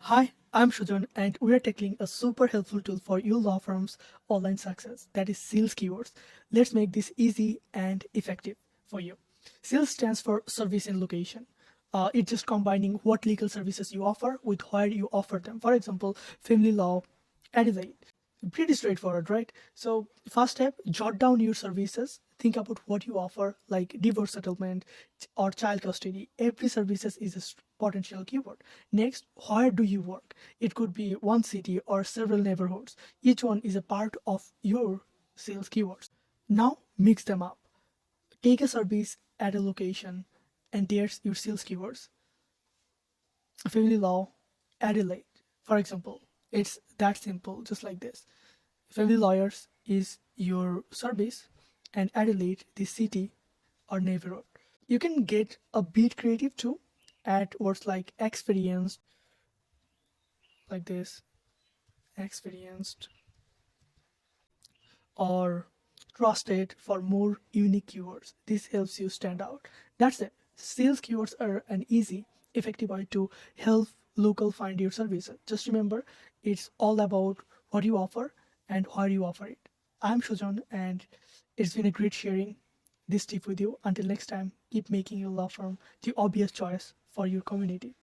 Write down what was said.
Hi, I'm Sujon, and we're tackling a super helpful tool for your law firm's online success, that is SILS keywords. Let's make this easy and effective for you. SILS stands for service and location. It's just combining what legal services you offer with where you offer them. For example, family law, Adelaide. Pretty straightforward, right? So, first step, jot down your services. Think about what you offer, like divorce settlement or child custody. Every services is a potential keyword. Next, where do you work? It could be one city or several neighborhoods. Each one is a part of your sales keywords. Now, mix them up. Take a service at a location, and there's your sales keywords. Family law, Adelaide, for example. It's that simple, just like this. Family lawyers is your service, and Adelaide, the city or neighborhood. You can get a bit creative too. Add words like experienced, like this, experienced, or trusted for more unique keywords. This helps you stand out. That's it. Sales keywords are an easy, effective way to help local find your services. Just remember, it's all about what you offer and where you offer it. I'm Sujon, and it's been a great sharing this tip with you. Until next time, keep making your law firm the obvious choice for your community.